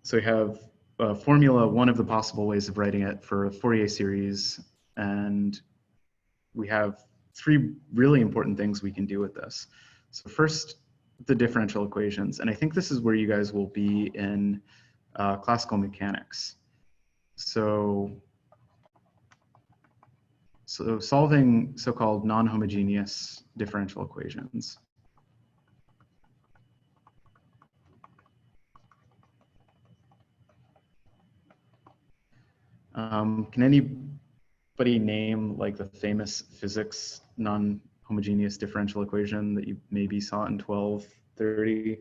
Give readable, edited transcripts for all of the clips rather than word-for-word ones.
So we have a formula, one of the possible ways of writing it for a Fourier series, and we have three really important things we can do with this. So first, the differential equations, and I think this is where you guys will be in classical mechanics. So solving so-called non-homogeneous differential equations. Can anybody name like the famous physics non-homogeneous differential equation that you maybe saw in 1230?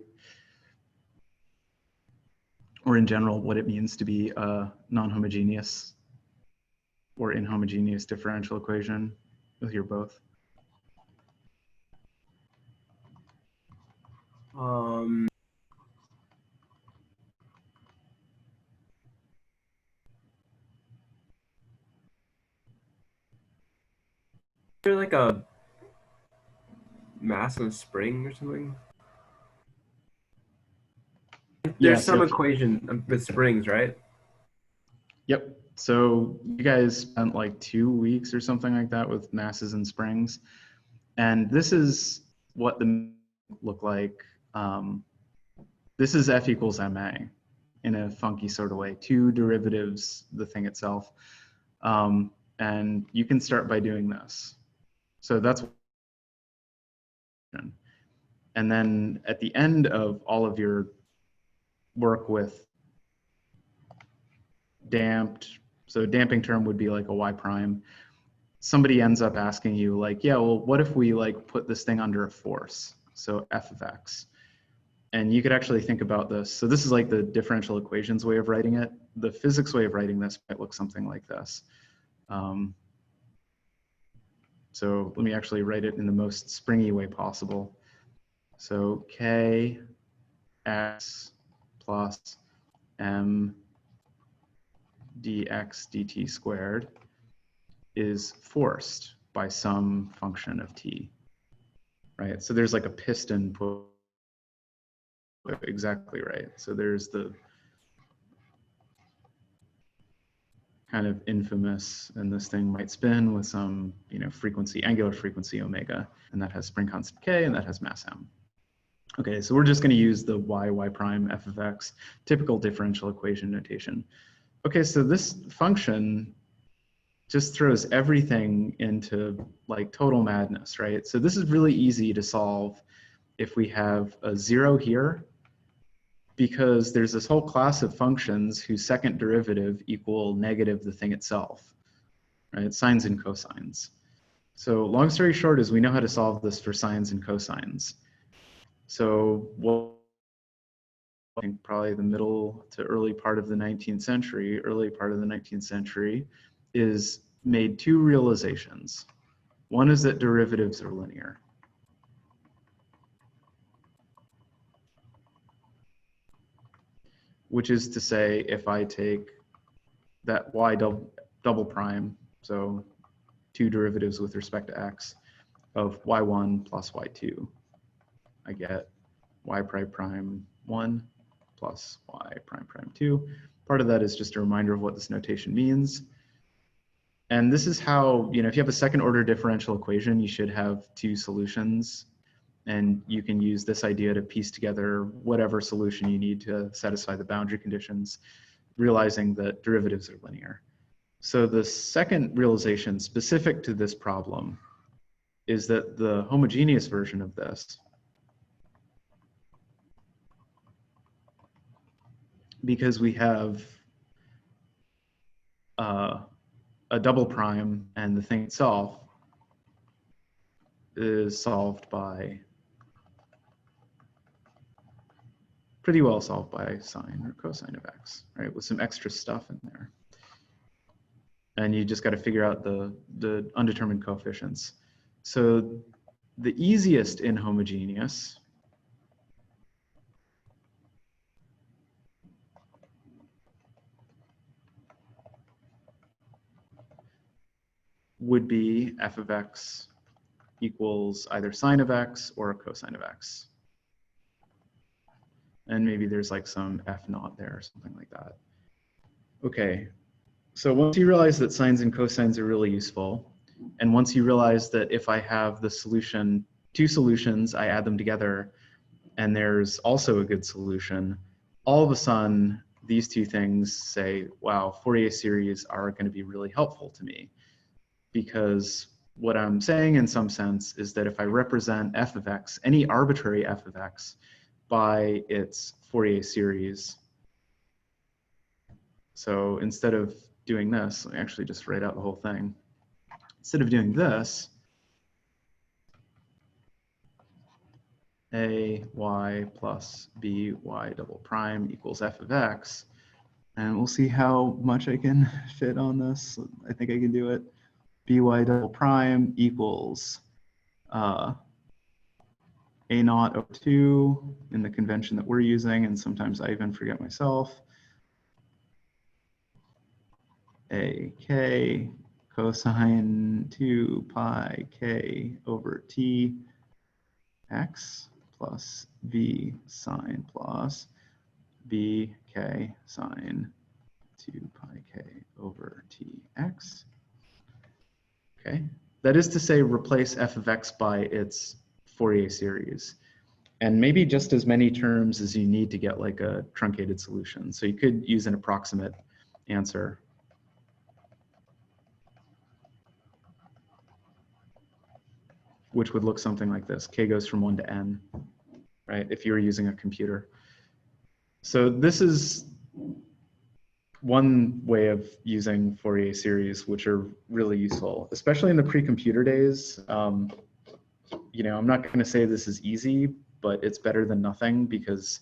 Or in general, what it means to be a non-homogeneous or inhomogeneous differential equation? You'll hear both. Is there like a mass of spring or something? There's some equation with springs, right? Yep. So you guys spent like 2 weeks or something like that with masses and springs. And this is what the look like. This is F equals ma in a funky sort of way. Two derivatives, the thing itself. And you can start by doing this. So that's, and then at the end of all of your work with damped, so damping term would be like a y prime. Somebody ends up asking you like, yeah, well, what if we like put this thing under a force? So f of x. And you could actually think about this. So this is like the differential equations way of writing it. The physics way of writing this might look something like this. So let me actually write it in the most springy way possible. So k x plus m dx dt squared is forced by some function of t, right? So there's like a piston put, exactly right. So there's the kind of infamous, and this thing might spin with some, frequency, angular frequency omega, and that has spring constant k, and that has mass m. Okay, so we're just going to use the y prime f of x, typical differential equation notation. Okay, so this function just throws everything into like total madness, right? So this is really easy to solve if we have a 0 here, because there's this whole class of functions whose second derivative equal negative the thing itself, right? Sines and cosines. So long story short is we know how to solve this for sines and cosines. So I think probably the middle to early part of the 19th century, is made two realizations. One is that derivatives are linear. Which is to say, if I take that y double prime, so two derivatives with respect to x, of y1 plus y2, I get y prime 1 plus y prime 2. Part of that is just a reminder of what this notation means. And this is how, if you have a second order differential equation, you should have two solutions. And you can use this idea to piece together whatever solution you need to satisfy the boundary conditions, realizing that derivatives are linear. So the second realization specific to this problem is that the homogeneous version of this, because we have a double prime and the thing itself is solved by, pretty well solved by sine or cosine of x, right? With some extra stuff in there. And you just got to figure out the undetermined coefficients. So the easiest inhomogeneous would be f of x equals either sine of x or cosine of x. And maybe there's like some F naught there or something like that. Okay, so once you realize that sines and cosines are really useful, and once you realize that if I have the solution, two solutions, I add them together, and there's also a good solution, all of a sudden, these two things say, wow, Fourier series are going to be really helpful to me. Because what I'm saying in some sense is that if I represent f of x, any arbitrary f of x, by its Fourier series, so instead of doing this, let me actually just write out the whole thing. Instead of doing this, a y plus b y double prime equals f of x. And we'll see how much I can fit on this. I think I can do it. By double prime equals a naught over 2 in the convention that we're using, and sometimes I even forget myself. A k cosine 2 pi k over t x plus v sine plus b k sine 2 pi k over tx. Okay, that is to say, replace f of x by its Fourier series, and maybe just as many terms as you need to get like a truncated solution. So you could use an approximate answer. Which would look something like this. K goes from 1 to n, right? If you were using a computer. So this is one way of using Fourier series, which are really useful, especially in the pre-computer days. You know, I'm not going to say this is easy, but it's better than nothing, because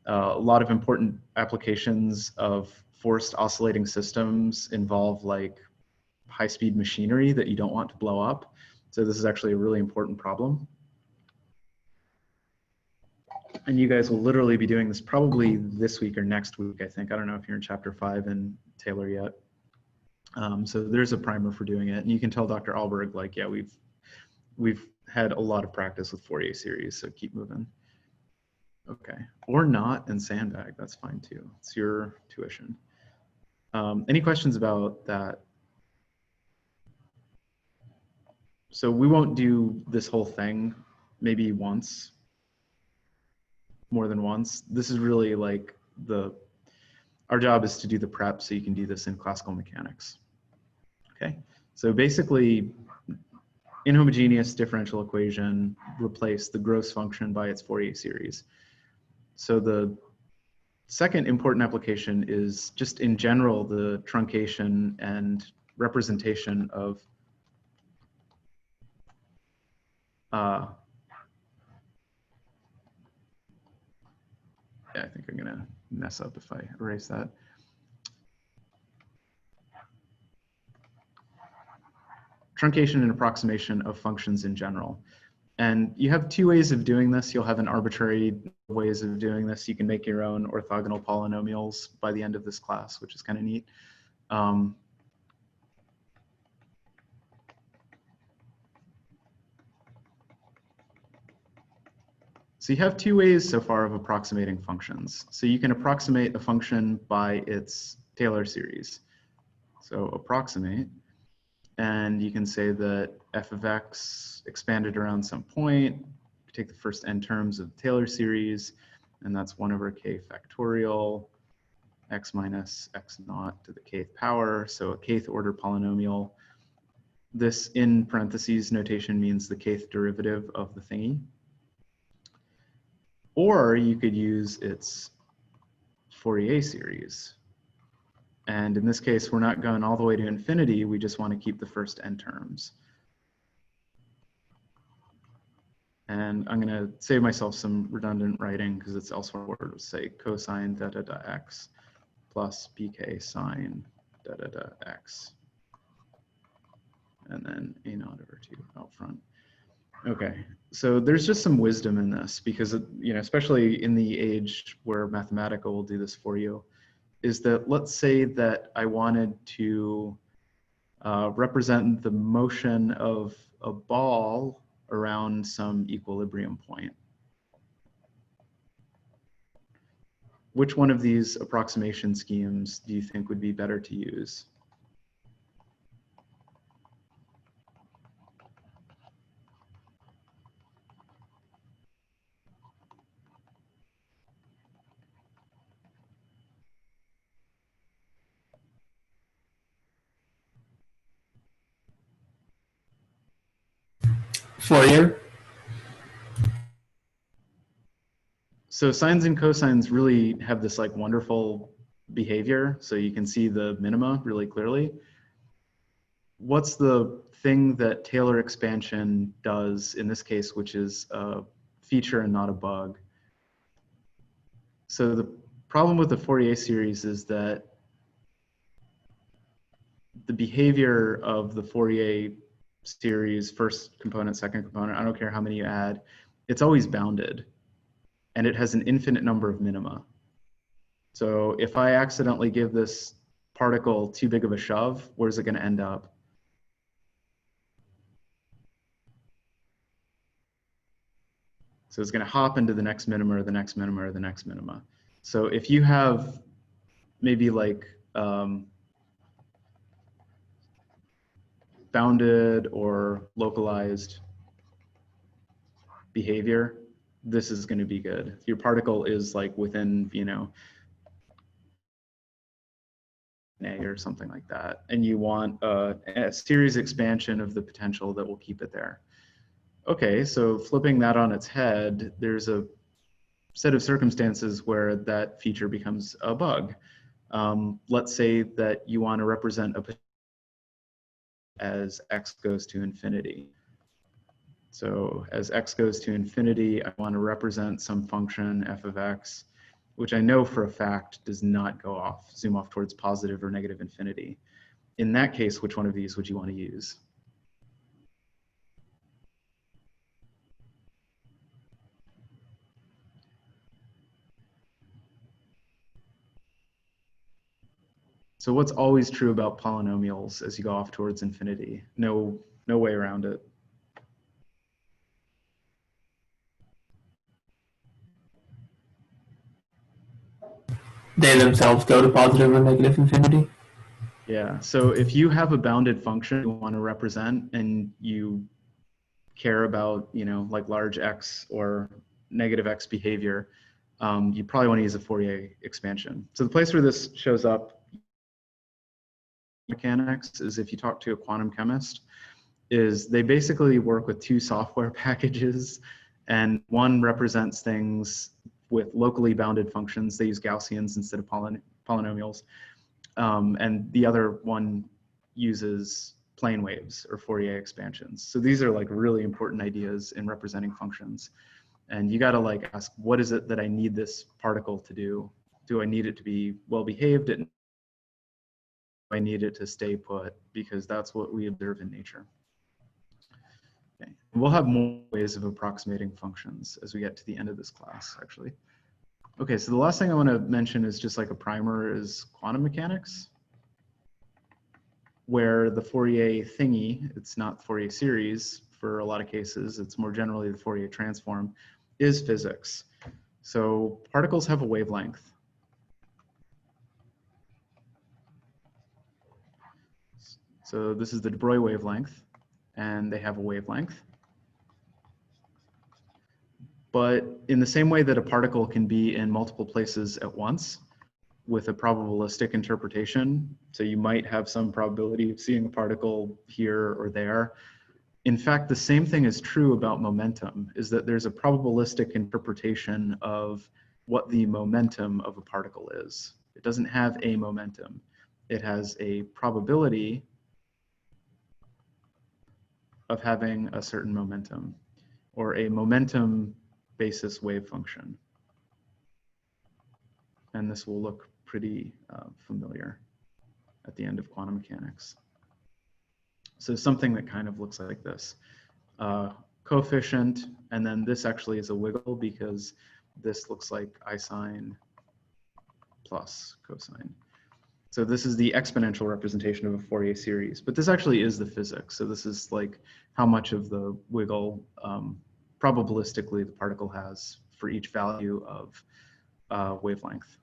a lot of important applications of forced oscillating systems involve like high-speed machinery that you don't want to blow up. So this is actually a really important problem. And you guys will literally be doing this probably this week or next week, I think. I don't know if you're in chapter 5 in Taylor yet. So there's a primer for doing it. And you can tell Dr. Alberg, like, yeah, we've had a lot of practice with Fourier series, so keep moving. Okay, or not, and sandbag, that's fine too. It's your tuition. Any questions about that? So we won't do this whole thing, maybe once, more than once. This is really like our job is to do the prep so you can do this in classical mechanics. Okay, so basically, inhomogeneous differential equation, replace the gross function by its Fourier series. So the second important application is just in general the truncation and representation of yeah, I think I'm gonna mess up if I erase that. Truncation and approximation of functions in general. And you have two ways of doing this. You'll have an arbitrary ways of doing this. You can make your own orthogonal polynomials by the end of this class, which is kind of neat. So you have two ways so far of approximating functions. So you can approximate a function by its Taylor series. So approximate, and you can say that f of x expanded around some point. You take the first n terms of the Taylor series, and that's 1 over k factorial x minus x naught to the kth power, so a kth order polynomial. This in parentheses notation means the kth derivative of the thingy. Or you could use its Fourier series. And in this case, we're not going all the way to infinity. We just want to keep the first n terms. And I'm going to save myself some redundant writing because it's elsewhere where to say cosine da da da x plus bk sine da da da x. And then a naught over 2 out front. Okay, so there's just some wisdom in this because, you know, especially in the age where Mathematica will do this for you, is that let's say that I wanted to represent the motion of a ball around some equilibrium point. which one of these approximation schemes do you think would be better to use? Fourier. So sines and cosines really have this like wonderful behavior, so you can see the minima really clearly. What's the thing that Taylor expansion does in this case, which is a feature and not a bug? So the problem with the Fourier series is that the behavior of the Fourier series, first component, second component, I don't care how many you add, it's always bounded. And it has an infinite number of minima. So if I accidentally give this particle too big of a shove, where's it going to end up? So it's going to hop into the next minima or the next minima or the next minima. So if you have maybe like bounded or localized behavior, this is going to be good. Your particle is like within, you know, A or something like that, and you want a series expansion of the potential that will keep it there. Okay, so flipping that on its head, there's a set of circumstances where that feature becomes a bug. Let's say that you want to represent a as x goes to infinity. So as x goes to infinity, I want to represent some function f of x, which I know for a fact does not go off, zoom off towards positive or negative infinity. In that case, which one of these would you want to use? So what's always true about polynomials as you go off towards infinity? No way around it. They themselves go to positive or negative infinity. Yeah, so if you have a bounded function you want to represent and you care about, you know, like large x or negative x behavior, you probably want to use a Fourier expansion. So the place where this shows up mechanics is if you talk to a quantum chemist, is they basically work with two software packages, and one represents things with locally bounded functions. They use Gaussians instead of polynomials. And the other one uses plane waves or Fourier expansions. So these are like really important ideas in representing functions. And you got to like ask, what is it that I need this particle to do? Do I need it to be well behaved? Do I need it to stay put? Because that's what we observe in nature. Okay. We'll have more ways of approximating functions as we get to the end of this class, actually. Okay, so the last thing I want to mention is just like a primer is quantum mechanics, where the Fourier thingy, it's not Fourier series for a lot of cases, it's more generally the Fourier transform, is physics. So particles have a wavelength. So this is the de Broglie wavelength, and they have a wavelength. But in the same way that a particle can be in multiple places at once with a probabilistic interpretation, so you might have some probability of seeing a particle here or there. In fact, the same thing is true about momentum, is that there's a probabilistic interpretation of what the momentum of a particle is. It doesn't have a momentum. It has a probability of having a certain momentum, or a momentum basis wave function. And this will look pretty familiar at the end of quantum mechanics. So something that kind of looks like this. Coefficient, and then this actually is a wiggle because this looks like I sine plus cosine. So this is the exponential representation of a Fourier series, but this actually is the physics. So this is like how much of the wiggle probabilistically the particle has for each value of wavelength.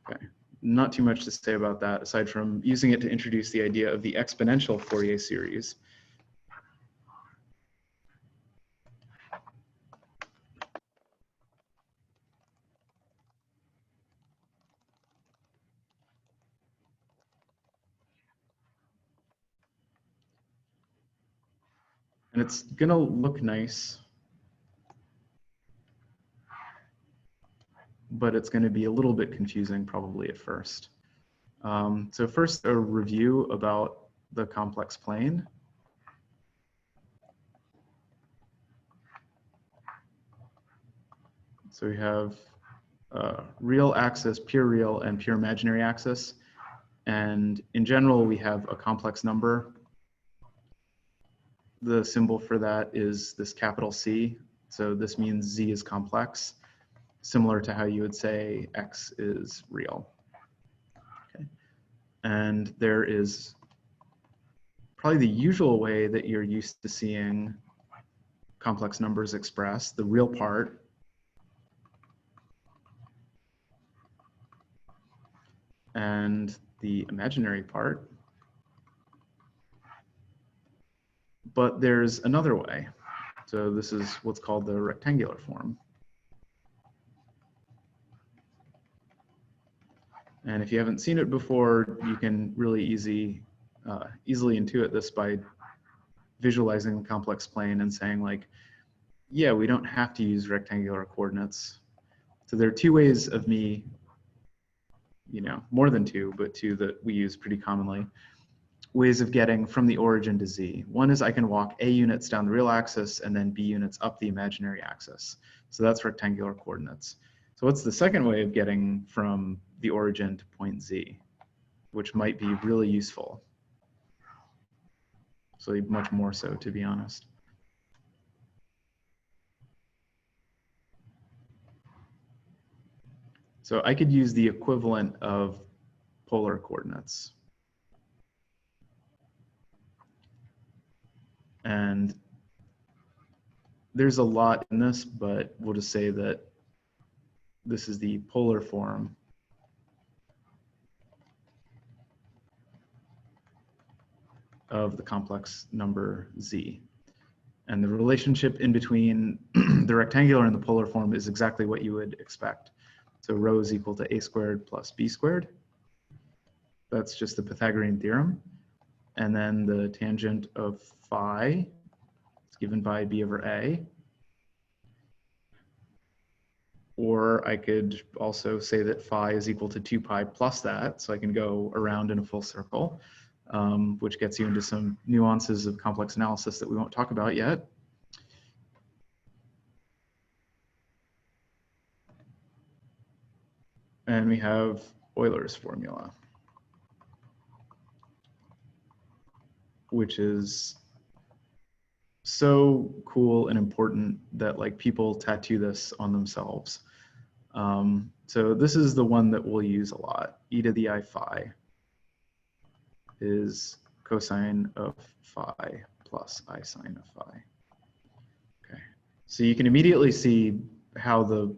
Okay, not too much to say about that aside from using it to introduce the idea of the exponential Fourier series. And it's gonna look nice, but it's gonna be a little bit confusing probably at first. So first, a review about the complex plane. So we have real axis, pure real, and pure imaginary axis. And in general, we have a complex number. The symbol for that is this capital C. So this means Z is complex, similar to how you would say X is real. Okay. And there is probably the usual way that you're used to seeing complex numbers expressed, the real part, and the imaginary part. But there's another way. So this is what's called the rectangular form. And if you haven't seen it before, you can really easily intuit this by visualizing the complex plane and saying like, yeah, we don't have to use rectangular coordinates. So there are two ways of me, more than two, but two that we use pretty commonly, ways of getting from the origin to Z. One is I can walk A units down the real axis and then B units up the imaginary axis. So that's rectangular coordinates. So what's the second way of getting from the origin to point Z, which might be really useful? So much more so, to be honest. So I could use the equivalent of polar coordinates. And there's a lot in this, but we'll just say that this is the polar form of the complex number Z. And the relationship in between the rectangular and the polar form is exactly what you would expect. So rho is equal to a squared plus b squared. That's just the Pythagorean theorem. And then the tangent of phi is given by b over a. Or I could also say that phi is equal to 2 pi plus that, so I can go around in a full circle, which gets you into some nuances of complex analysis that we won't talk about yet. And we have Euler's formula, which is so cool and important that like people tattoo this on themselves. So this is the one that we'll use a lot. E to the I phi is cosine of phi plus I sine of phi. Okay, so you can immediately see how the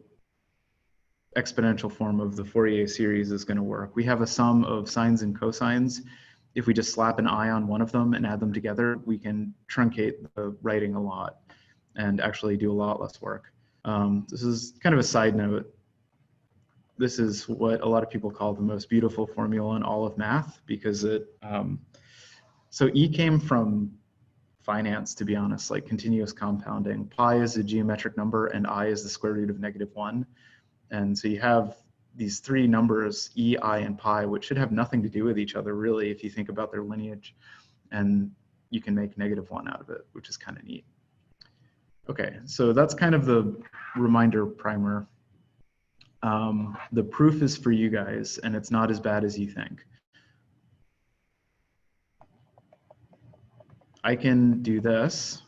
exponential form of the Fourier series is going to work. We have a sum of sines and cosines. If we just slap an I on one of them and add them together, we can truncate the writing a lot and actually do a lot less work. This is kind of a side note. This is what a lot of people call the most beautiful formula in all of math because it, so E came from finance, to be honest, like continuous compounding. Pi is a geometric number and I is the square root of -1. And so you have these three numbers, E, I, and pi, which should have nothing to do with each other, really, if you think about their lineage. And you can make -1 out of it, which is kind of neat. Okay, so that's kind of the reminder primer. The proof is for you guys, and it's not as bad as you think. I can do this.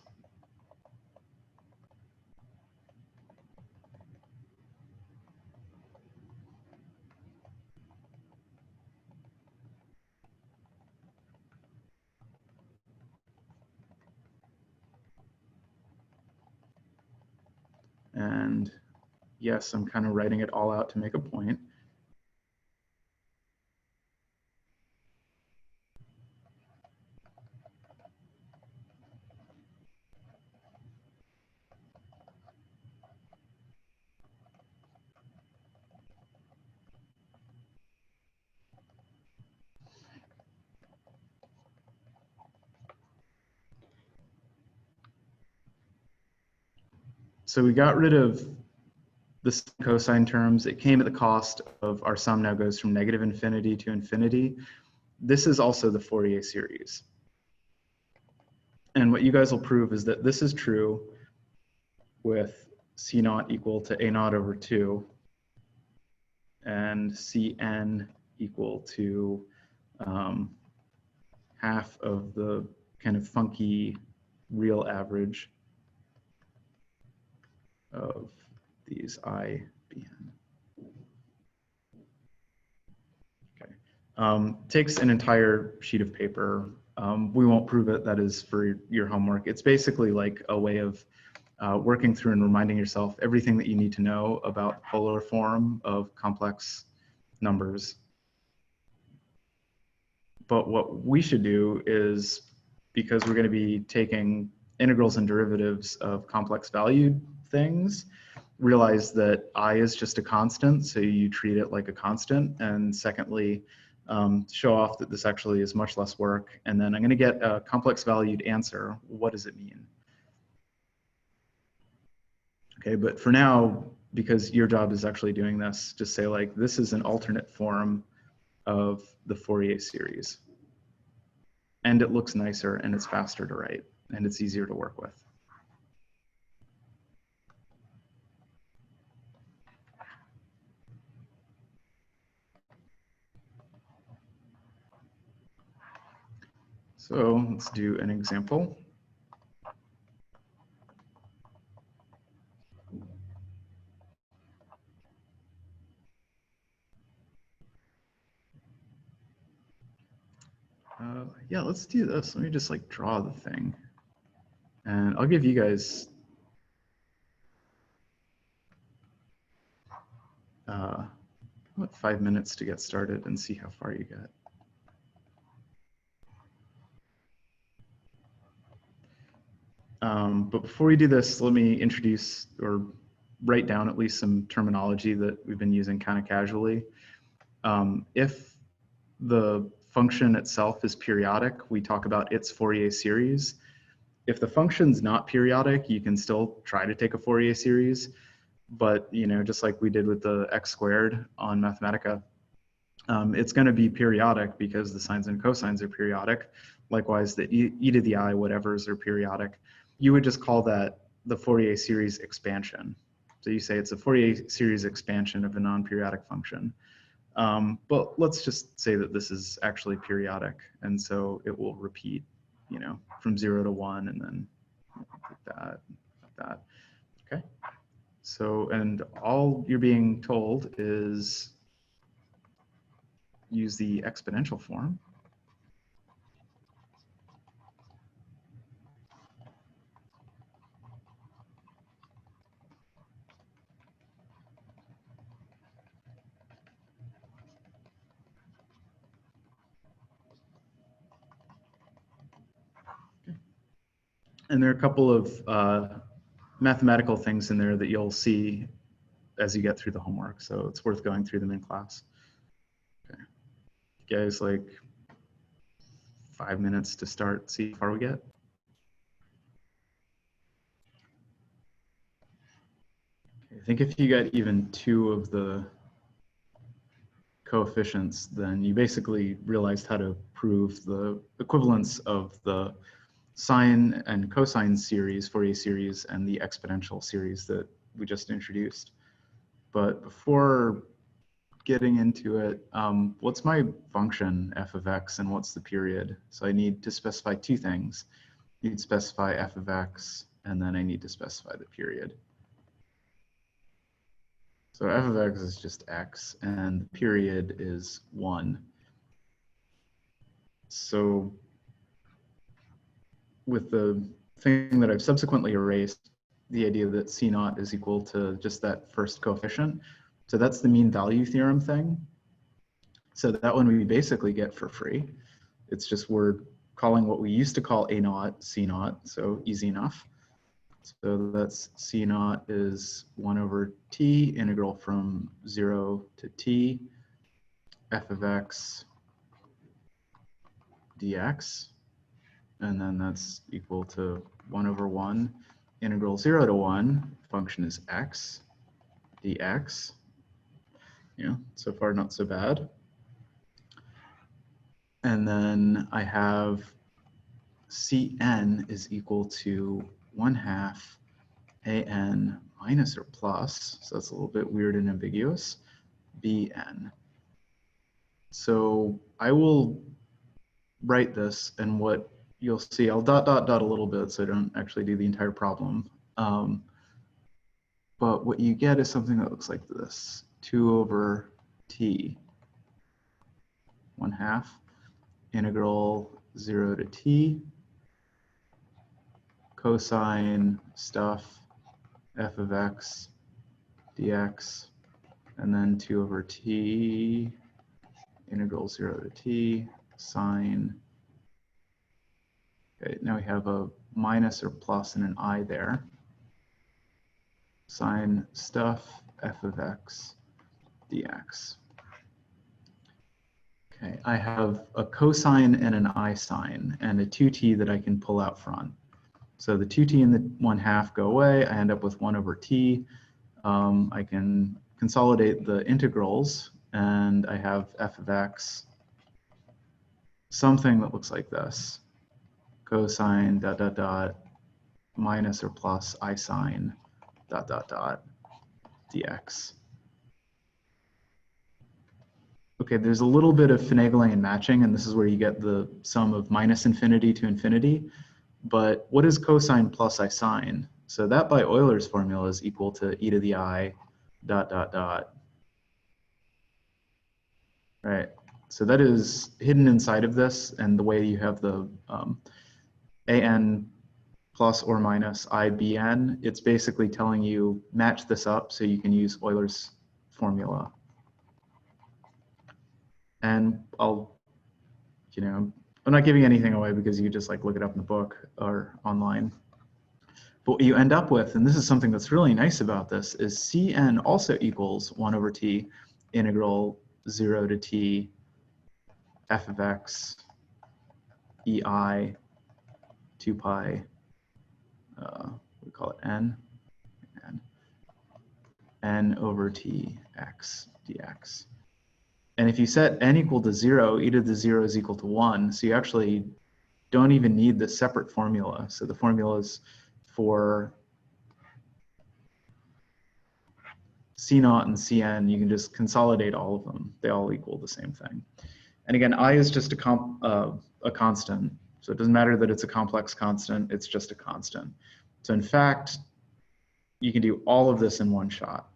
And yes, I'm kind of writing it all out to make a point. So we got rid of the cosine terms. It came at the cost of our sum now goes from negative infinity to infinity. This is also the Fourier series. And what you guys will prove is that this is true with C naught equal to A naught over 2 and Cn equal to half of the kind of funky real average of these I, Bn. Okay. Takes an entire sheet of paper. We won't prove it. That is for your homework. It's basically like a way of working through and reminding yourself everything that you need to know about polar form of complex numbers. But what we should do is, because we're going to be taking integrals and derivatives of complex valued things, realize that I is just a constant, so you treat it like a constant. And secondly, show off that this actually is much less work. And then I'm going to get a complex valued answer. What does it mean? Okay, but for now, because your job is actually doing this, just say like, this is an alternate form of the Fourier series. And it looks nicer and it's faster to write and it's easier to work with. So let's do an example. Yeah, let's do this. Let me just like draw the thing. And I'll give you guys about 5 minutes to get started and see how far you get. But before we do this, let me introduce or write down at least some terminology that we've been using kind of casually. If the function itself is periodic, we talk about its Fourier series. If the function's not periodic, you can still try to take a Fourier series, but just like we did with the x squared on Mathematica, it's going to be periodic because the sines and cosines are periodic. Likewise, the e to the I whatevers are periodic. You would just call that the Fourier series expansion. So you say it's a Fourier series expansion of a non-periodic function. But let's just say that this is actually periodic, and so it will repeat, from 0 to 1, and then like that. Okay. So, and all you're being told is use the exponential form. And there are a couple of mathematical things in there that you'll see as you get through the homework, so it's worth going through them in class. Okay. You guys, like 5 minutes to start, see how far we get. Okay, I think if you got even 2 of the coefficients, then you basically realized how to prove the equivalence of the sine and cosine series, Fourier series, and the exponential series that we just introduced. But before getting into it, what's my function f of x and what's the period? So I need to specify 2 things. I need to specify f of x, and then I need to specify the period. So f of x is just x, and the period is 1. So with the thing that I've subsequently erased, the idea that C naught is equal to just that first coefficient. So that's the mean value theorem thing. So that one we basically get for free. It's just we're calling what we used to call A naught, C naught, so easy enough. So that's C naught is 1 over t, integral from 0 to t, f of x dx. And then that's equal to 1 over 1, integral 0 to 1, function is x dx. Yeah, so far not so bad. And then I have Cn is equal to 1/2 an minus or plus, so that's a little bit weird and ambiguous, bn. So I will write this, and what you'll see, I'll dot a little bit so I don't actually do the entire problem. But what you get is something that looks like this: 2/t, 1/2 integral 0 to t cosine stuff f of x dx, and then 2/t integral 0 to t sine. Okay, now we have a minus or plus and an I there. Sine stuff f of x dx. Okay, I have a cosine and an I sine and a 2t that I can pull out front. So the 2t and the 1/2 go away. I end up with 1/t. I can consolidate the integrals, and I have f of x, something that looks like this: cosine dot dot dot minus or plus I sine dot dot dot dx. Okay, there's a little bit of finagling and matching, and this is where you get the sum of minus infinity to infinity. But what is cosine plus I sine? So that by Euler's formula is equal to e to the I dot dot dot. Right, so that is hidden inside of this, and the way you have the an plus or minus ibn, it's basically telling you match this up so you can use Euler's formula. And I'm not giving anything away because you just like look it up in the book or online. But what you end up with, and this is something that's really nice about this, is Cn also equals 1/t integral 0 to t f of x ei 2 pi, we call it n over t x dx. And if you set n equal to 0, e to the 0 is equal to 1. So you actually don't even need the separate formula. So the formulas for C0 and Cn, you can just consolidate all of them. They all equal the same thing. And again, I is just a constant. So it doesn't matter that it's a complex constant, it's just a constant. So in fact, you can do all of this in one shot,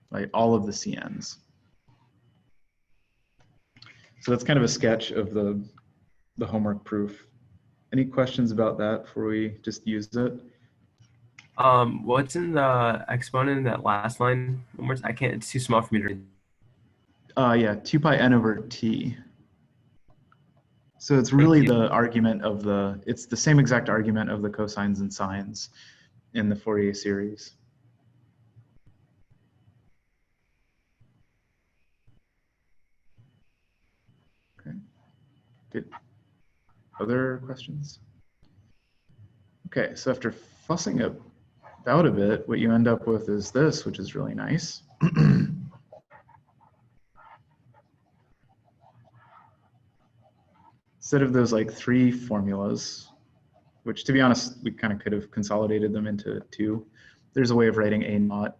right? All of the Cn's. So that's kind of a sketch of the homework proof. Any questions about that before we just use it? What's in the exponent in that last line? I can't, it's too small for me to read. Yeah, 2 pi n over t. So it's really the argument of it's the same exact argument of the cosines and sines in the Fourier series. Okay, good. Other questions? Okay, so after fussing about a bit, what you end up with is this, which is really nice. Instead of those like 3 formulas, which to be honest, we kind of could have consolidated them into 2, there's a way of writing a naught.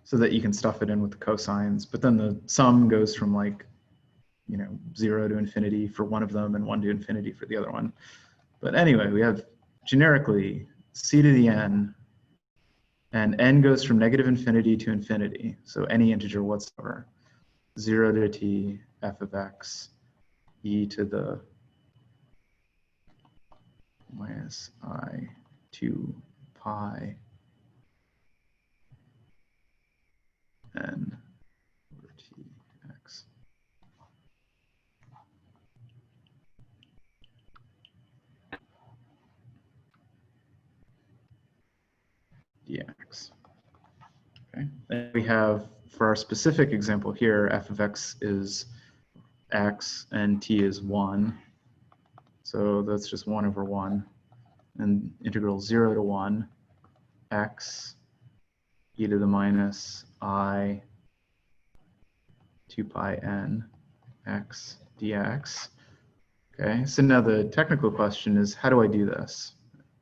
So that you can stuff it in with the cosines, but then the sum goes from like, 0 to infinity for one of them and 1 to infinity for the other one. But anyway, we have generically c to the n, and n goes from negative infinity to infinity, so any integer whatsoever. 0 to t f of x e to the minus I 2 pi n over t x. dx. Okay, then we have, for our specific example here, f of x is x and t is 1. So that's just 1 over 1. And integral 0 to 1 x e to the minus I 2 pi n x dx. Okay, so now the technical question is, how do I do this?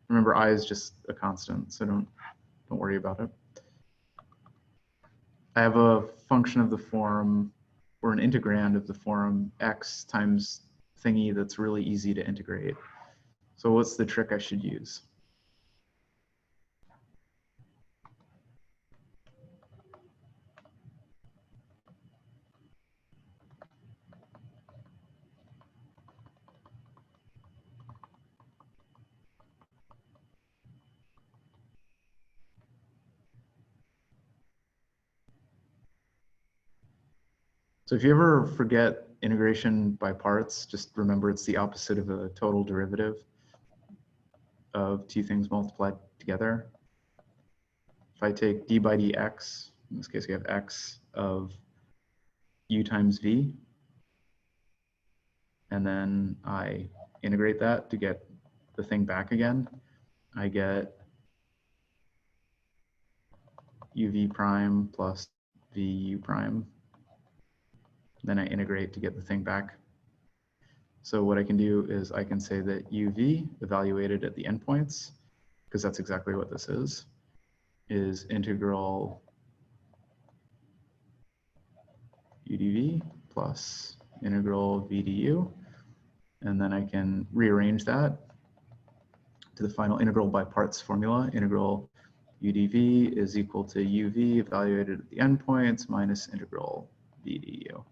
Remember, I is just a constant, so don't worry about it. I have a function of the form, or an integrand of the form x times thingy that's really easy to integrate. So what's the trick I should use? So if you ever forget integration by parts, just remember it's the opposite of a total derivative of two things multiplied together. If I take d by dx, in this case we have x of u times v, and then I integrate that to get the thing back again, I get uv prime plus vu prime. Then I integrate to get the thing back. So what I can do is I can say that uv evaluated at the endpoints, because that's exactly what this is integral u dv plus integral v du. And then I can rearrange that to the final integral by parts formula. Integral u dv is equal to uv evaluated at the endpoints minus integral v du.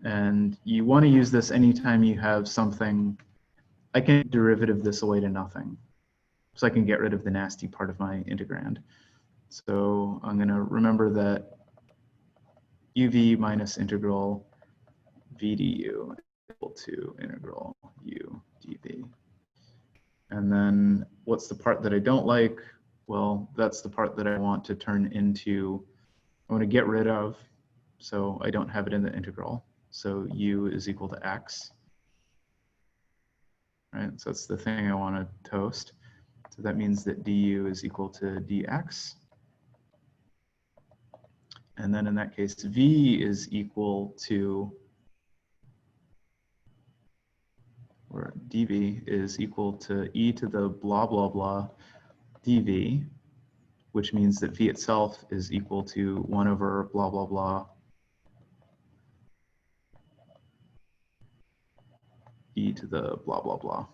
And you want to use this anytime you have something. I can derivative this away to nothing. So I can get rid of the nasty part of my integrand. So I'm going to remember that uv minus integral v du is equal to integral u dv. And then what's the part that I don't like? Well, that's the part that I want to turn into, I want to get rid of, so I don't have it in the integral. So u is equal to x, right? So that's the thing I want to toast. So that means that du is equal to dx. And then in that case, v is equal to, or dv is equal to e to the blah, blah, blah dv, which means that v itself is equal to 1 over blah, blah, blah e to the blah, blah, blah.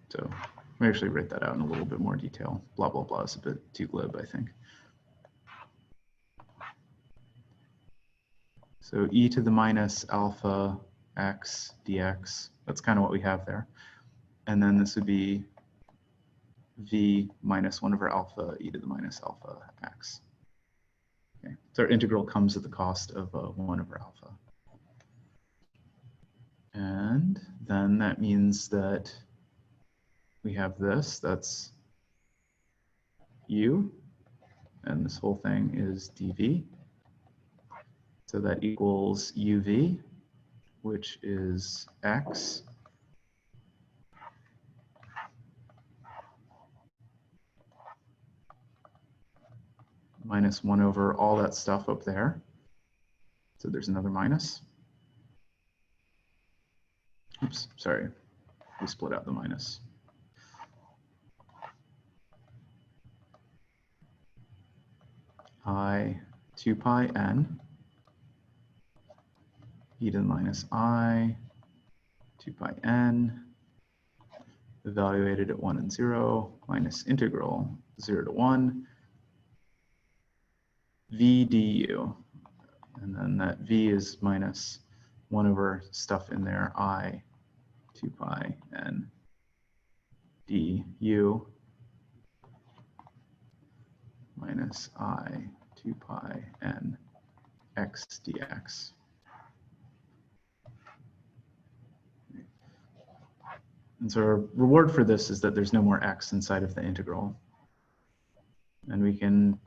So let me actually write that out in a little bit more detail. Blah, blah, blah is a bit too glib, I think. So e to the minus alpha x dx, that's kind of what we have there. And then this would be v minus 1 over alpha e to the minus alpha x. Okay. So our integral comes at the cost of 1 over alpha. And then that means that we have this, that's u, and this whole thing is dv. So that equals uv, which is x minus 1 over all that stuff up there. So there's another minus. Oops, sorry, we split out the minus. I 2 pi n e to the minus I 2 pi n evaluated at 1 and 0 minus integral 0 to 1 v du. And then that v is minus 1 over stuff in there, I 2 pi n du minus I 2 pi n x dx. And so our reward for this is that there's no more x inside of the integral. And we can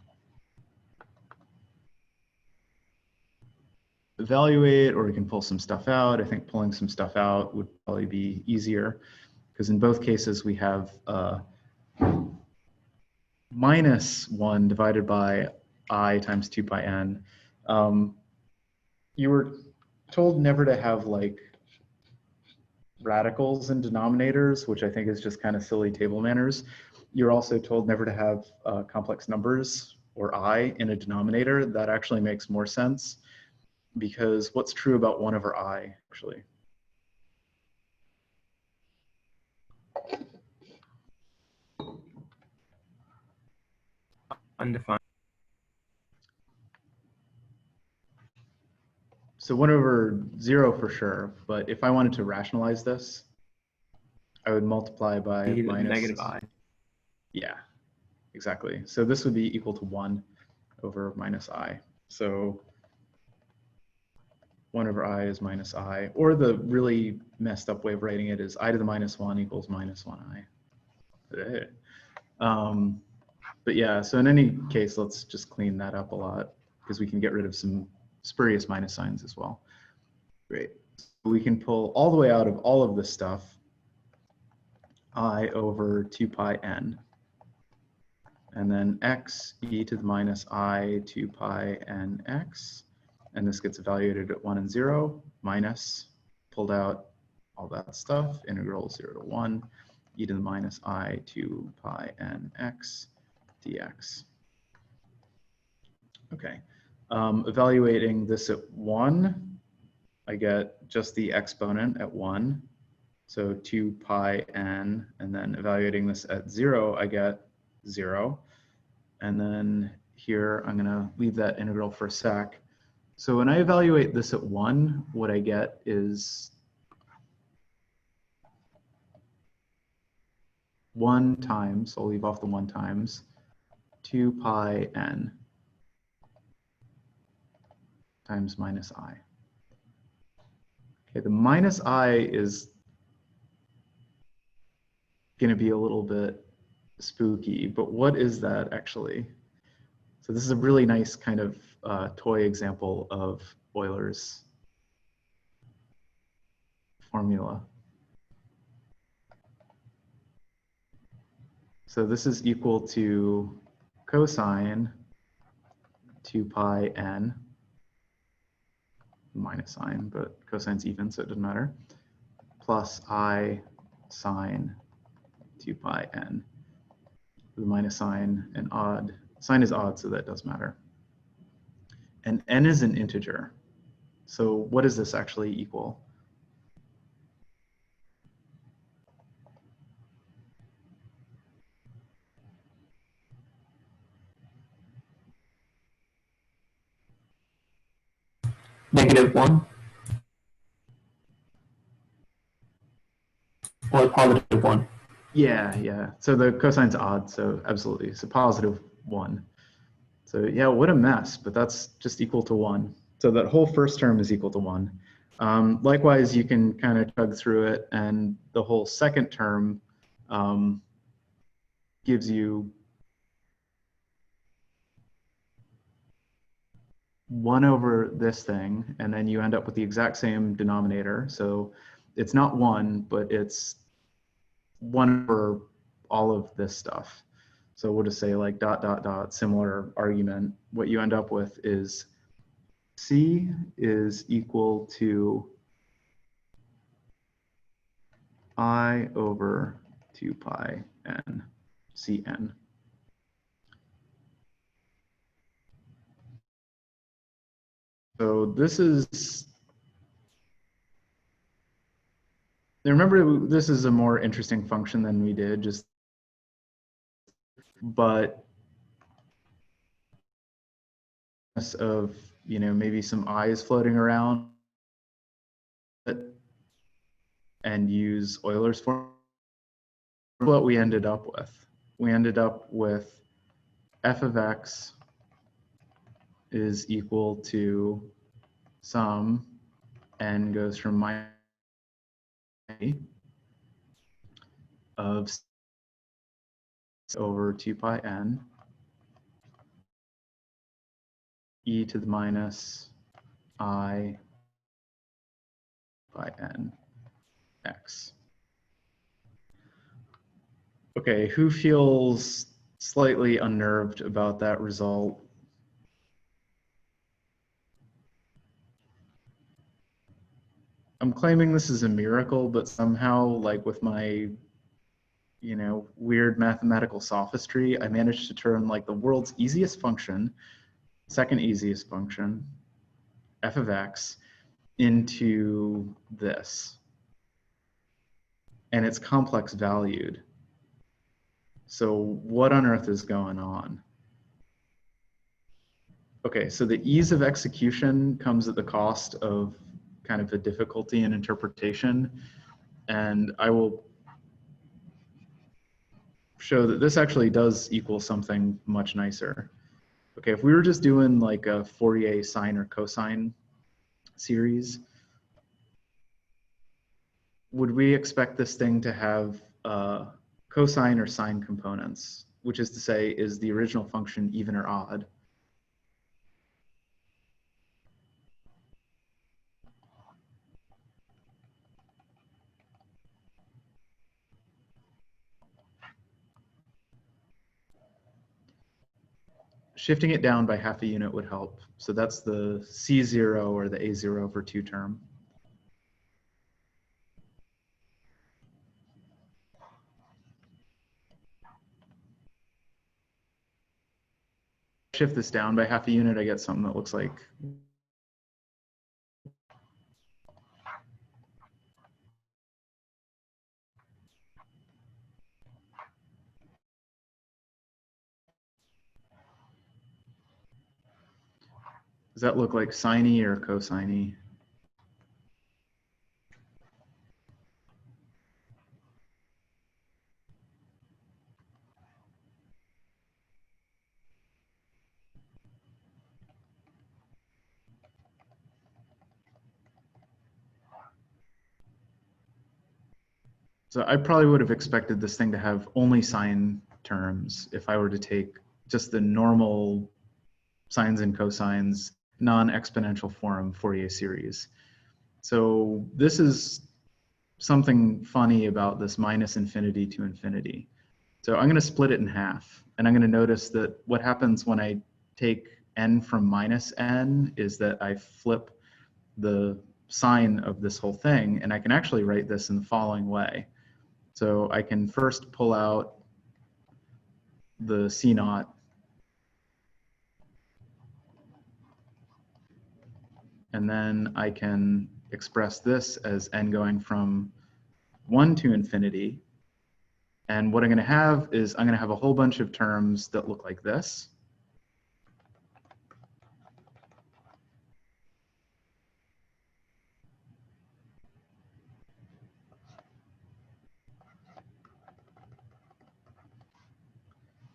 evaluate, or we can pull some stuff out. I think pulling some stuff out would probably be easier, because in both cases we have minus 1 divided by I times 2 pi n. You were told never to have like radicals in denominators, which I think is just kind of silly table manners. You're also told never to have complex numbers or I in a denominator. That actually makes more sense, because what's true about 1 over I actually? Undefined. So 1 over 0 for sure, but if I wanted to rationalize this, I would multiply by minus negative I. Yeah, exactly. So this would be equal to 1 over minus I. So 1 over I is minus I, or the really messed up way of writing it is I to the minus 1 equals minus 1I. But yeah, so in any case, let's just clean that up a lot, because we can get rid of some spurious minus signs as well. Great. So we can pull all the way out of all of this stuff I over 2 pi n, and then x e to the minus I 2 pi n x, and this gets evaluated at 1 and 0, minus, pulled out all that stuff, integral 0 to 1, e to the minus I 2 pi n x dx. Okay, evaluating this at 1, I get just the exponent at 1, so 2 pi n, and then evaluating this at 0, I get 0. And then here, I'm gonna leave that integral for a sec. So when I evaluate this at 1, what I get is 1 times, I'll leave off the 1 times, 2 pi n times minus I. Okay, the minus I is gonna be a little bit spooky, but what is that actually? So this is a really nice kind of toy example of Euler's formula. So this is equal to cosine 2 pi n, minus sign, but cosine's even, so it doesn't matter, plus I sine 2 pi n. The minus sign and odd. Sign is odd, so that does matter. And n is an integer. So what does this actually equal? -1 or +1. Yeah. So the cosine's odd, so absolutely. So positive 1. So yeah, what a mess, but that's just equal to 1. So that whole first term is equal to 1. Likewise, you can kind of chug through it, and the whole second term gives you 1 over this thing, and then you end up with the exact same denominator. So it's not 1, but it's 1 over all of this stuff. So we'll just say like ... similar argument. What you end up with is C is equal to I over 2 pi n Cn. So this is, remember, this is a more interesting function than we did, but of, maybe some i's floating around and use Euler's formula. What we ended up with. We ended up with f of x is equal to some n goes from minus of over 2 pi n e to the minus I by n x. Okay, who feels slightly unnerved about that result? I'm claiming this is a miracle, but somehow, like with my, weird mathematical sophistry, I managed to turn like the world's easiest function, second easiest function, f of x, into this. And it's complex valued. So what on earth is going on? Okay, so the ease of execution comes at the cost of kind of a difficulty in interpretation. And I will show that this actually does equal something much nicer. Okay, if we were just doing like a Fourier sine or cosine series, would we expect this thing to have cosine or sine components, which is to say, is the original function even or odd? Shifting it down by half a unit would help. So that's the C0 or the A0 over 2 term. Shift this down by half a unit, I get something that looks like does that look like sine or cosine? So I probably would have expected this thing to have only sine terms if I were to take just the normal sines and cosines, non-exponential form Fourier series. So this is something funny about this minus infinity to infinity. So I'm going to split it in half, and I'm going to notice that what happens when I take n from minus n is that I flip the sign of this whole thing, and I can actually write this in the following way. So I can first pull out the C naught, and then I can express this as n going from 1 to infinity. And what I'm going to have is I'm going to have a whole bunch of terms that look like this.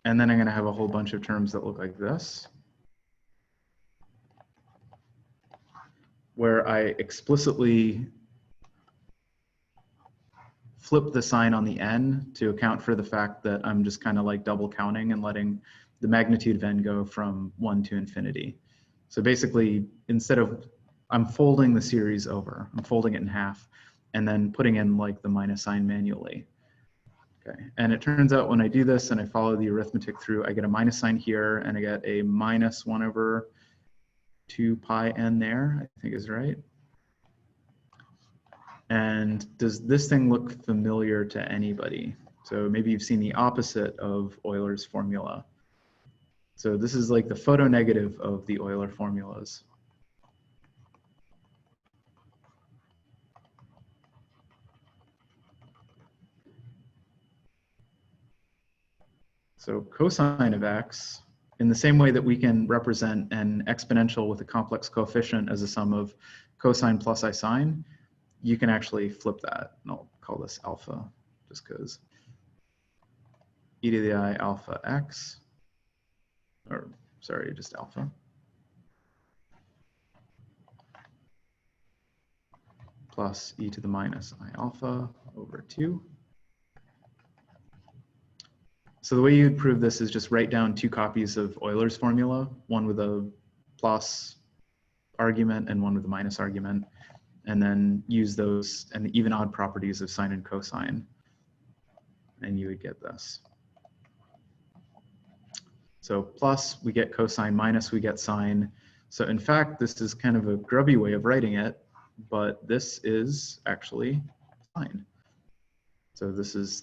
And then I'm going to have a whole bunch of terms that look like this, where I explicitly flip the sign on the n to account for the fact that I'm just kind of like double counting and letting the magnitude of n go from 1 to infinity. So basically, instead of, I'm folding the series over, I'm folding it in half, and then putting in like the minus sign manually. Okay, and it turns out when I do this and I follow the arithmetic through, I get a minus sign here, and I get a minus 1 over 2 pi n there, I think is right. And does this thing look familiar to anybody? So maybe you've seen the opposite of Euler's formula. So this is like the photonegative of the Euler formulas. So cosine of x, in the same way that we can represent an exponential with a complex coefficient as a sum of cosine plus I sine, you can actually flip that. And I'll call this alpha, just because e to the I alpha x, or sorry, just alpha, plus e to the minus I alpha over 2. So the way you'd prove this is just write down 2 copies of Euler's formula, one with a plus argument and one with a minus argument, and then use those and the even odd properties of sine and cosine, and you would get this. So plus we get cosine, minus we get sine. So in fact, this is kind of a grubby way of writing it, but this is actually sine. So this is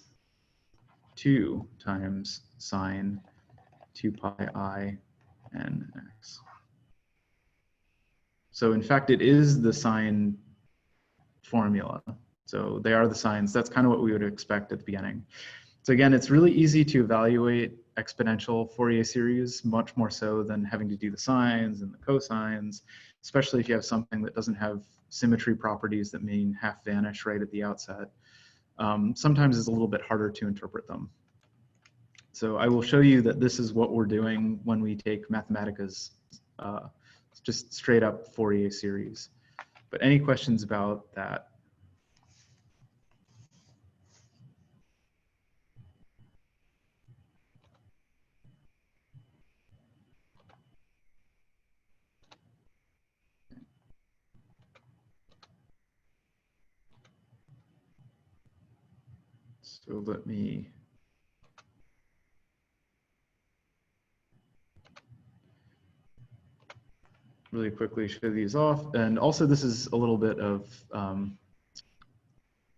2 times sine 2 pi I n x. So in fact, it is the sine formula. So they are the sines. That's kind of what we would expect at the beginning. So again, it's really easy to evaluate exponential Fourier series, much more so than having to do the sines and the cosines, especially if you have something that doesn't have symmetry properties that mean half vanish right at the outset. Sometimes it's a little bit harder to interpret them. So I will show you that this is what we're doing when we take Mathematica's just straight up Fourier series. But any questions about that? So let me really quickly show these off. And also this is a little bit of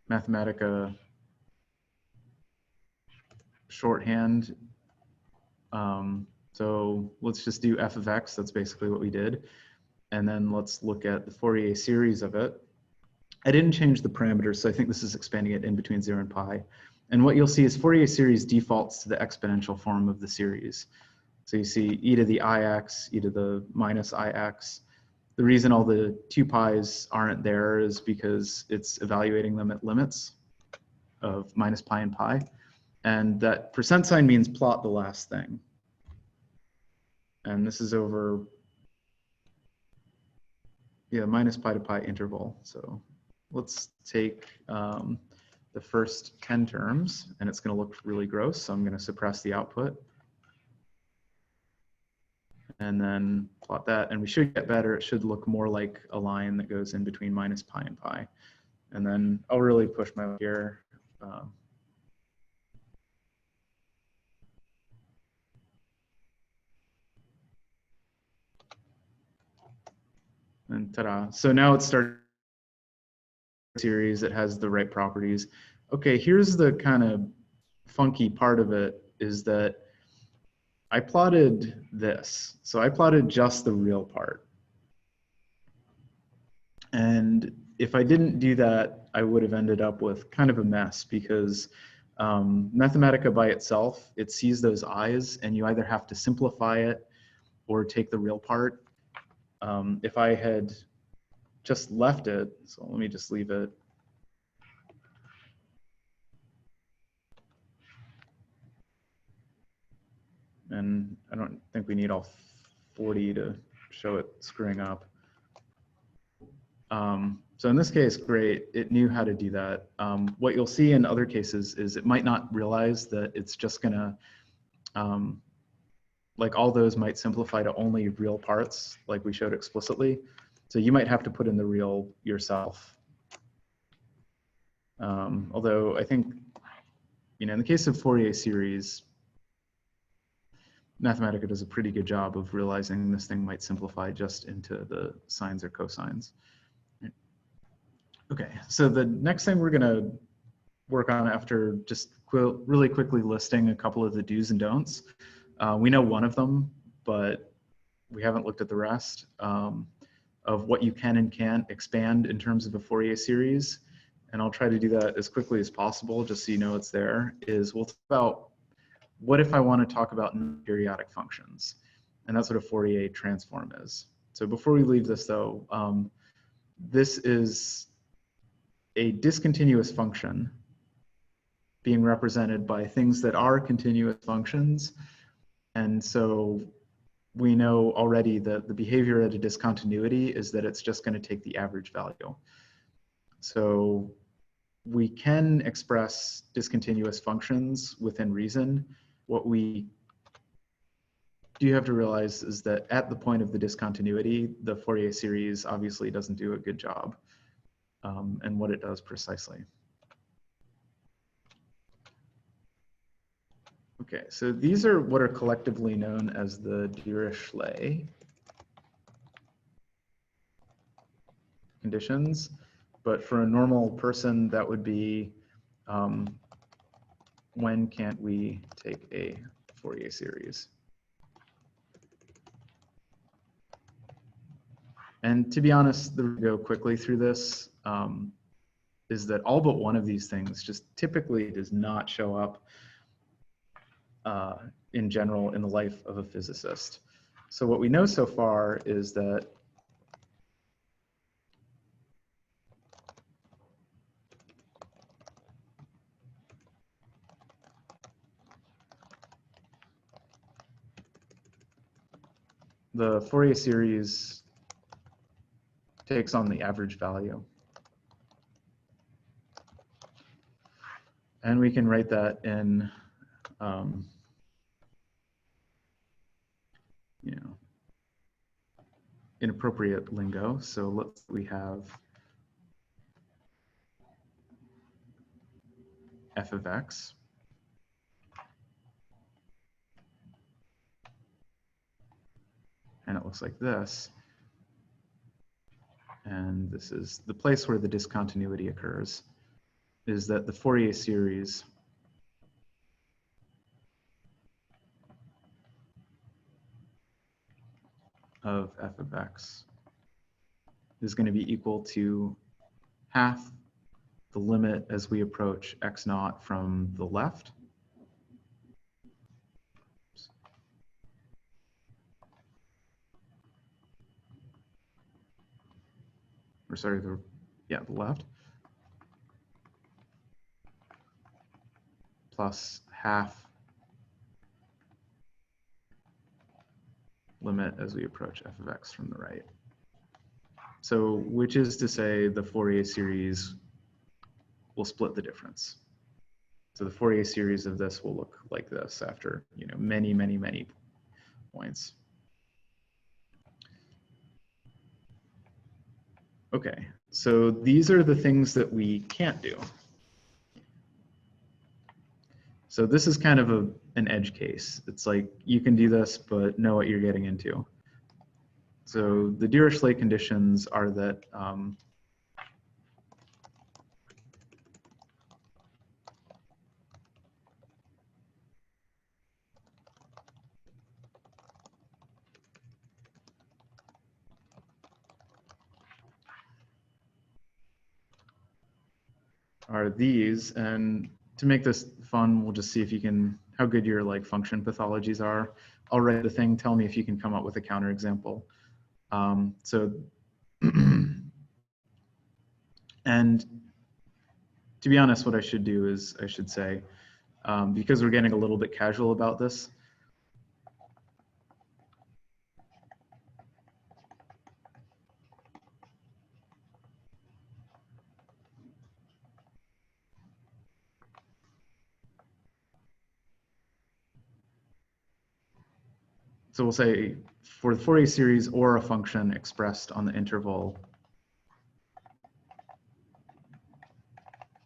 Mathematica shorthand. So let's just do f of x, that's basically what we did. And then let's look at the Fourier series of it. I didn't change the parameters, so I think this is expanding it in between 0 and pi. And what you'll see is Fourier series defaults to the exponential form of the series. So you see e to the ix, e to the minus ix. The reason all the 2 pi's aren't there is because it's evaluating them at limits of minus pi and pi. And that percent sign means plot the last thing. And this is over, yeah, minus pi to pi interval. So let's take the first 10 terms, and it's going to look really gross. So I'm going to suppress the output. And then plot that, and we should get better. It should look more like a line that goes in between minus pi and pi. And then I'll really push my luck here. And ta-da. So now it's started series that has the right properties. Okay, here's the kind of funky part of it, is that I plotted this. So I plotted just the real part. And if I didn't do that, I would have ended up with kind of a mess, because Mathematica by itself, it sees those i's, and you either have to simplify it or take the real part. If I had just left it, so let me just leave it. And I don't think we need all 40 to show it screwing up. So in this case, great, it knew how to do that. What you'll see in other cases is it might not realize that it's just gonna, like all those might simplify to only real parts, like we showed explicitly. So you might have to put in the real yourself. Although I think, you know, in the case of Fourier series, Mathematica does a pretty good job of realizing this thing might simplify just into the sines or cosines. Okay, so the next thing we're gonna work on, after just really quickly listing a couple of the do's and don'ts. We know one of them, but we haven't looked at the rest, of what you can and can't expand in terms of a Fourier series. And I'll try to do that as quickly as possible, just so you know it's there, is we'll talk about what if I want to talk about periodic functions. And that's what a Fourier transform is. So before we leave this though, this is a discontinuous function being represented by things that are continuous functions. And so we know already that the behavior at a discontinuity is that it's just going to take the average value. So we can express discontinuous functions within reason, what we do have to realize is that at the point of the discontinuity, the Fourier series obviously doesn't do a good job, and what it does precisely. Okay, so these are what are collectively known as the Dirichlet conditions, but for a normal person, that would be when can't we take a Fourier series? And to be honest, the way to go quickly through this is that all but one of these things just typically does not show up in general in the life of a physicist. So what we know so far is that the Fourier series takes on the average value. And we can write that in, inappropriate lingo. So we have f of x. And it looks like this. And this is the place where the discontinuity occurs, is that the Fourier series of f of x is going to be equal to half the limit as we approach x naught from the left. Or sorry, the left, plus half limit as we approach f of x from the right. So which is to say the Fourier series will split the difference. So the Fourier series of this will look like this after many, many, many points. Okay, so these are the things that we can't do. So this is kind of an edge case. It's like you can do this, but know what you're getting into. So the Dirichlet conditions are that are these, and to make this fun, we'll just see if you can, how good your function pathologies are. I'll write the thing, tell me if you can come up with a counterexample. And to be honest, what I should do is I should say, because we're getting a little bit casual about this, so we'll say for the Fourier series or a function expressed on the interval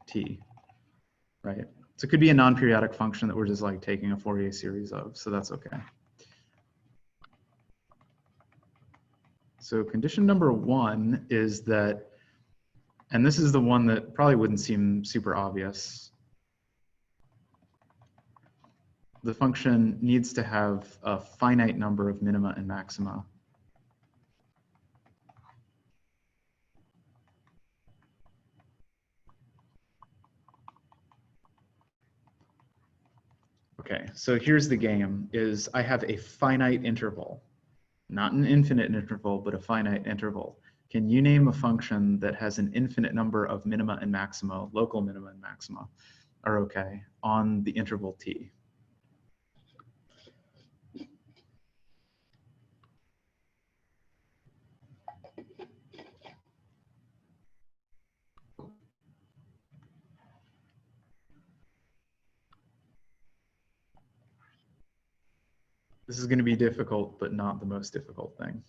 t, right? So it could be a non-periodic function that we're just taking a Fourier series of, so that's okay. So condition number one is that, and this is the one that probably wouldn't seem super obvious, the function needs to have a finite number of minima and maxima. Okay, so here's the game, is I have a finite interval, not an infinite interval, but a finite interval. Can you name a function that has an infinite number of minima and maxima, local minima and maxima, are okay, on the interval t? This is going to be difficult, but not the most difficult thing.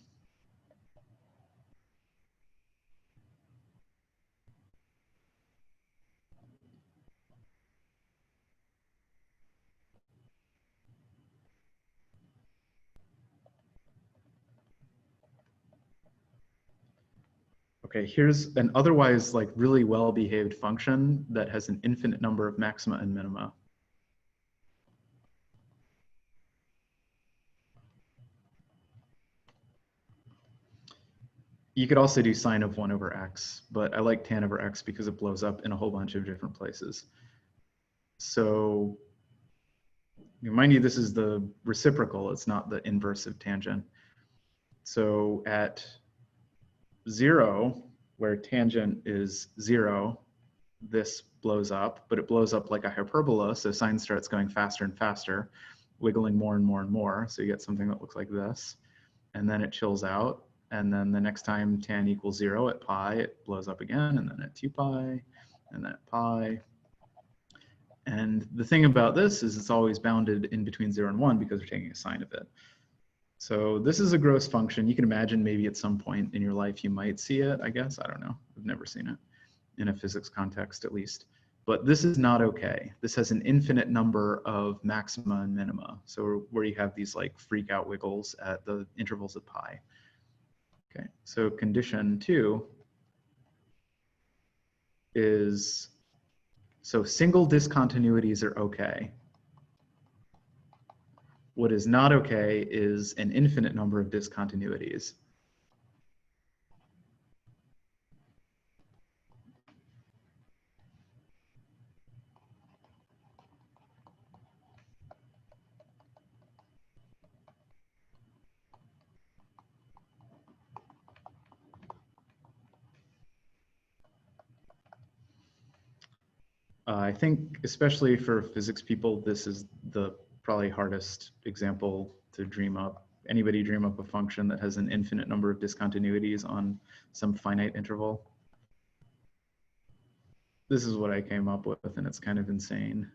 Okay, here's an otherwise like really well-behaved function that has an infinite number of maxima and minima. You could also do sine of 1 over x, but I like tan over x because it blows up in a whole bunch of different places. So, mind you, this is the reciprocal, it's not the inverse of tangent. So at 0, where tangent is 0, this blows up, but it blows up like a hyperbola, so sine starts going faster and faster, wiggling more and more and more, so you get something that looks like this, and then it chills out, and then the next time tan equals 0 at pi, it blows up again, and then at 2 pi, and then at pi. And the thing about this is it's always bounded in between 0 and 1 because we're taking a sine of it. So this is a gross function. You can imagine maybe at some point in your life you might see it, I guess. I don't know. I've never seen it in a physics context, at least. But this is not okay. This has an infinite number of maxima and minima. So where you have these like freak out wiggles at the intervals of pi. Okay, so condition 2 is, so single discontinuities are okay. What is not okay is an infinite number of discontinuities. I think especially for physics people, this is the probably hardest example to dream up. Anybody dream up a function that has an infinite number of discontinuities on some finite interval? This is what I came up with, and it's kind of insane.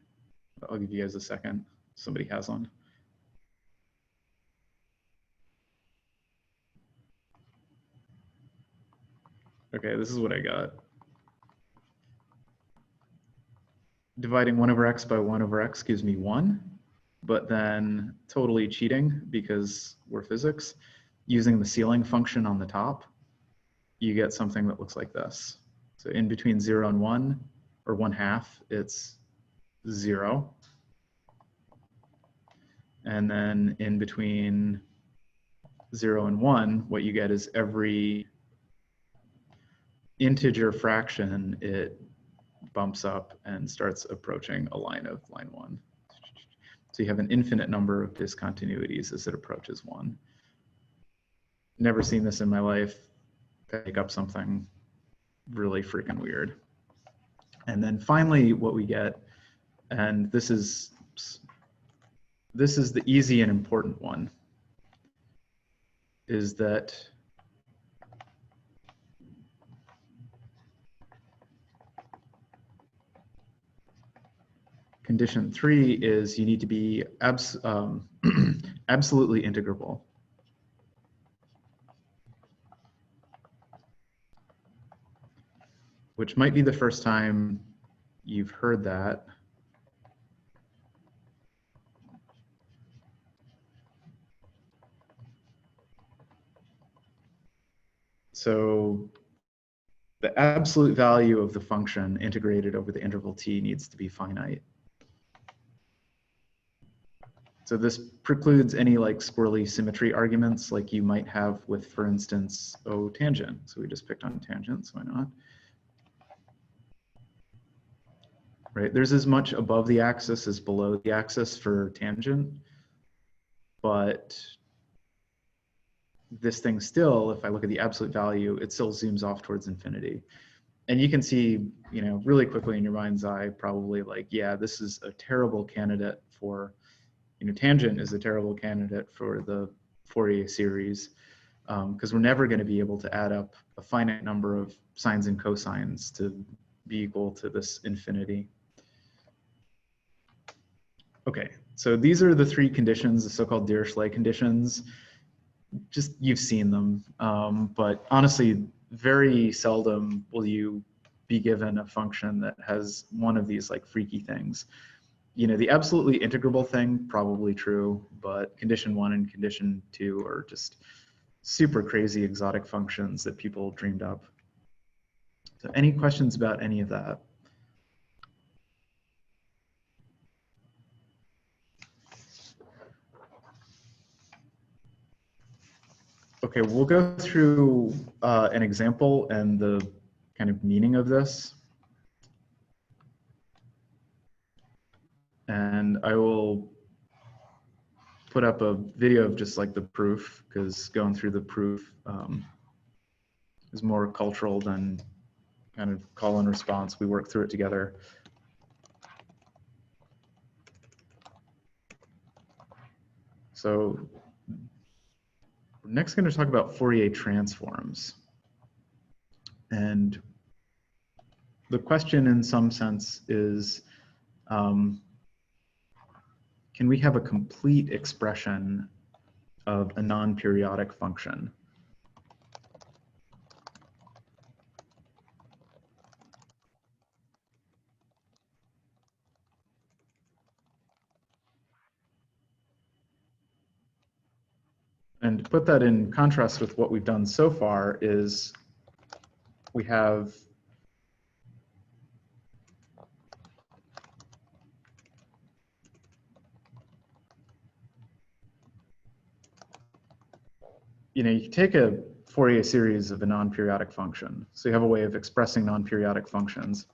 I'll give you guys a second. Somebody has one. Okay, this is what I got. Dividing 1 over x by 1 over x gives me 1, but then totally cheating because we're physics, using the ceiling function on the top, you get something that looks like this. So in between 0 and 1, or 1/2, it's 0. And then in between 0 and 1, what you get is every integer fraction, it bumps up and starts approaching a line of line 1. So you have an infinite number of discontinuities as it approaches 1. Never seen this in my life. Pick up something really freaking weird. And then finally what we get, and this is the easy and important one, is that condition 3 is you need to be absolutely integrable. Which might be the first time you've heard that. So the absolute value of the function integrated over the interval t needs to be finite. So this precludes any like squirrely symmetry arguments like you might have with, for instance, tangent. So we just picked on tangent, so why not? Right, there's as much above the axis as below the axis for tangent, but this thing still, if I look at the absolute value, it still zooms off towards infinity. And you can see, you know, really quickly in your mind's eye, probably like, yeah, this is a terrible candidate for, you know, tangent is a terrible candidate for the Fourier series, because we're never going to be able to add up a finite number of sines and cosines to be equal to this infinity. Okay, So these are the three conditions, the so-called Dirichlet conditions. Just you've seen them, but honestly, very seldom will you be given a function that has one of these like freaky things. You know, the absolutely integrable thing, probably true, but condition 1 and condition 2 are just super crazy exotic functions that people dreamed up. So any questions about any of that? Okay, we'll go through an example and the kind of meaning of this. And I will put up a video of just like the proof, because going through the proof is more cultural than kind of call and response. We work through it together. So we're next going to talk about Fourier transforms. And the question in some sense is, can we have a complete expression of a non-periodic function? And to put that in contrast with what we've done so far is we have you take a Fourier series of a non-periodic function. So you have a way of expressing non-periodic functions.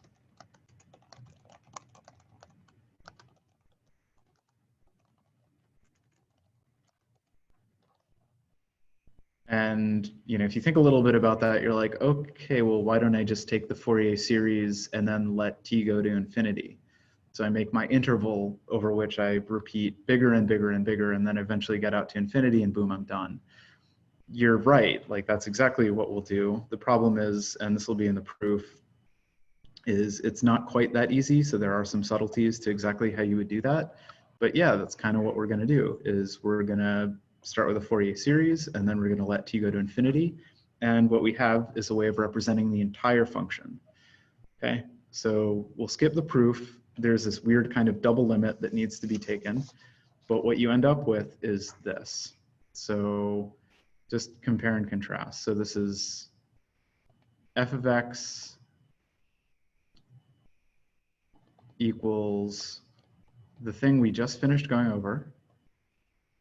And if you think a little bit about that, you're like, okay, well, why don't I just take the Fourier series and then let t go to infinity? So I make my interval over which I repeat bigger and bigger and bigger, and then eventually get out to infinity, and boom, I'm done. You're right, like that's exactly what we'll do. The problem is, and this will be in the proof, is it's not quite that easy. So there are some subtleties to exactly how you would do that. But yeah, that's kind of what we're gonna do, is we're gonna start with a Fourier series, and then we're gonna let t go to infinity. And what we have is a way of representing the entire function. Okay, so we'll skip the proof. There's this weird kind of double limit that needs to be taken. But what you end up with is this. So just compare and contrast. So this is f of x equals the thing we just finished going over,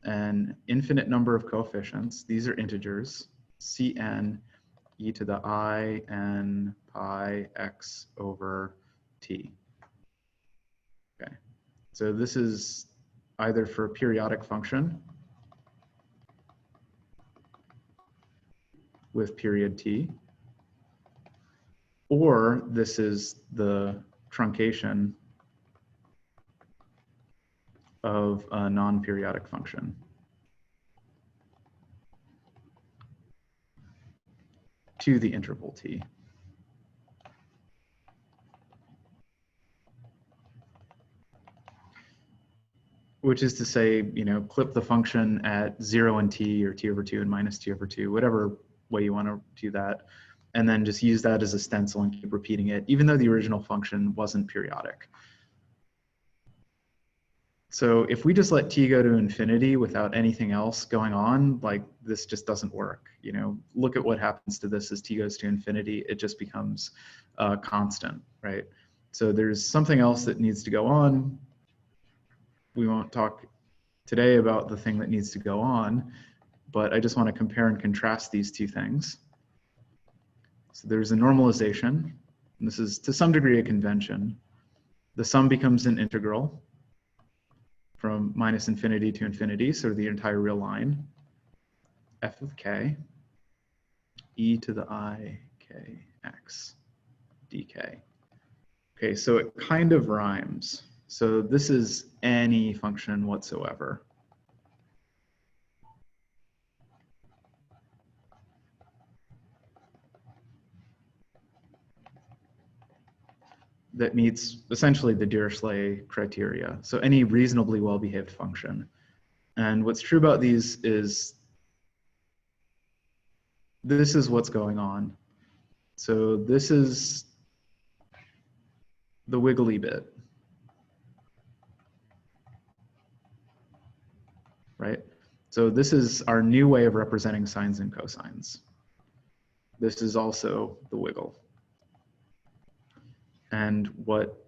an infinite number of coefficients. These are integers, Cn e to the I n pi x over t. Okay, so this is either for a periodic function with period t, or this is the truncation of a non-periodic function. To the interval t. Which is to say, clip the function at 0 and t, or t over 2 and minus t over 2, whatever way you want to do that, and then just use that as a stencil and keep repeating it, even though the original function wasn't periodic. So if we just let t go to infinity without anything else going on, like this just doesn't work. Look at what happens to this as t goes to infinity. It just becomes constant, right? So there's something else that needs to go on. We won't talk today about the thing that needs to go on, but I just want to compare and contrast these two things. So there's a normalization, and this is to some degree a convention. The sum becomes an integral from minus infinity to infinity, so the entire real line, f of k, e to the I k x dk. Okay, so it kind of rhymes. So this is any function whatsoever. that meets essentially the Dirichlet criteria. So any reasonably well-behaved function. And what's true about these is this is what's going on. So this is the wiggly bit, right? So this is our new way of representing sines and cosines. This is also the wiggle. And what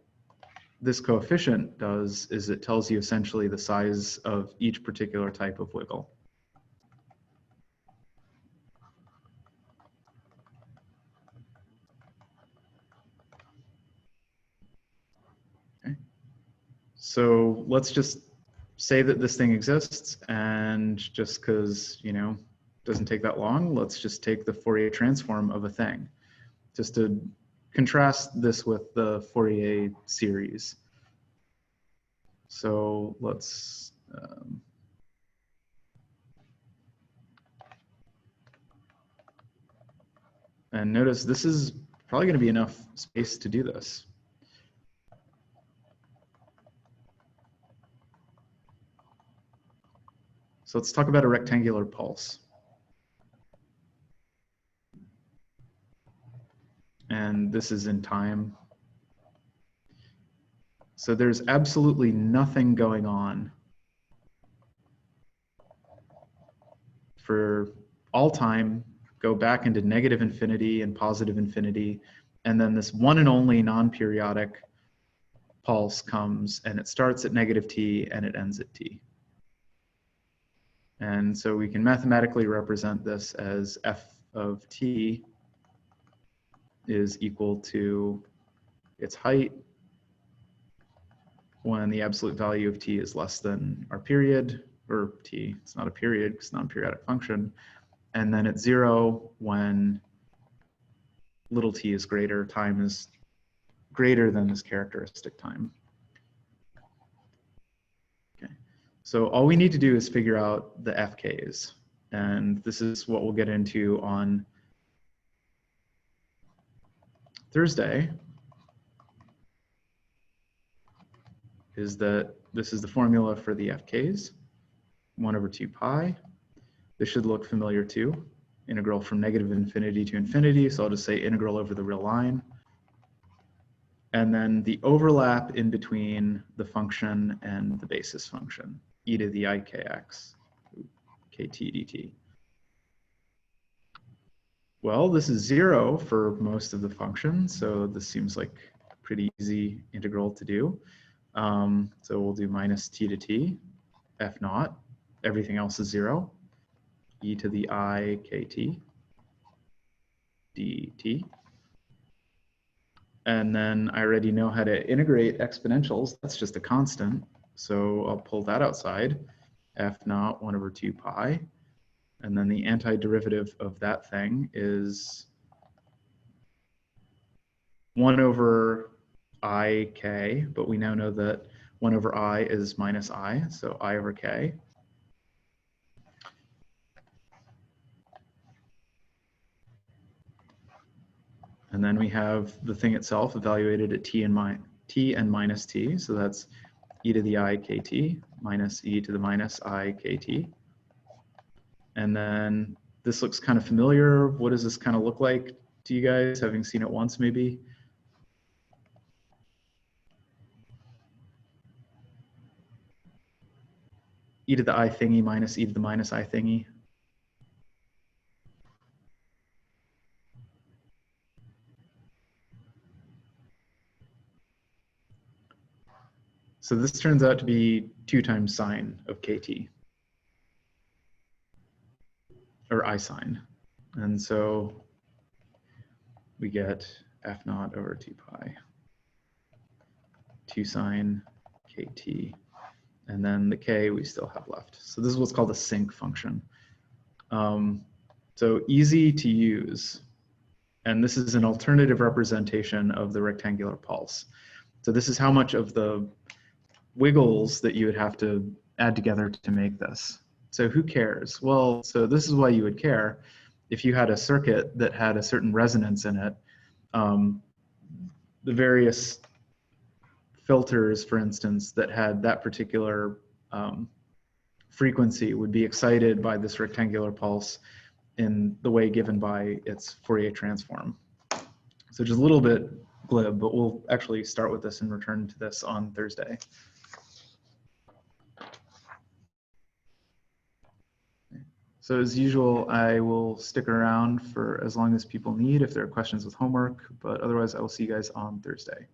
this coefficient does is it tells you essentially the size of each particular type of wiggle. Okay. So let's just say that this thing exists, and just because, you know, it doesn't take that long, let's just take the Fourier transform of a thing, just to contrast this with the Fourier series. So let's and notice this is probably going to be enough space to do this. So let's talk about a rectangular pulse. And this is in time. So there's absolutely nothing going on for all time. Go back into negative infinity and positive infinity, and then this one and only non-periodic pulse comes, and it starts at negative t and it ends at t. And so we can mathematically represent this as f of t is equal to its height when the absolute value of t is less than our period, or t, it's not a period because it's not a periodic function, and then it's 0 when little t is greater, time is greater than this characteristic time. Okay, so all we need to do is figure out the FKs, and this is what we'll get into on Thursday, is that this is the formula for the FKs, 1 over 2 pi. This should look familiar too. Integral from negative infinity to infinity, so I'll just say integral over the real line. And then the overlap in between the function and the basis function, e to the ikx, kt dt. Well, this is 0 for most of the function, so this seems like a pretty easy integral to do. So we'll do minus t to t, f naught. Everything else is 0. E to the I kt dt. And then I already know how to integrate exponentials. That's just a constant. So I'll pull that outside. F naught 1 over 2 pi. And then the antiderivative of that thing is 1 over I k, but we now know that 1 over I is minus I, so I over k. And then we have the thing itself evaluated at t and minus t, so that's e to the I kt minus e to the minus I kt. And then this looks kind of familiar. What does this kind of look like to you guys, having seen it once maybe? E to the I thingy minus e to the minus I thingy. So this turns out to be 2 times sine of kt, or I sine. And so we get f naught over 2 pi, 2 sine kt, and then the k we still have left. So this is what's called a sinc function. So easy to use. And this is an alternative representation of the rectangular pulse. So this is how much of the wiggles that you would have to add together to make this. So who cares? Well, so this is why you would care. If you had a circuit that had a certain resonance in it, the various filters, for instance, that had that particular frequency would be excited by this rectangular pulse in the way given by its Fourier transform. So just a little bit glib, but we'll actually start with this and return to this on Thursday. So as usual, I will stick around for as long as people need if there are questions with homework, but otherwise I will see you guys on Thursday.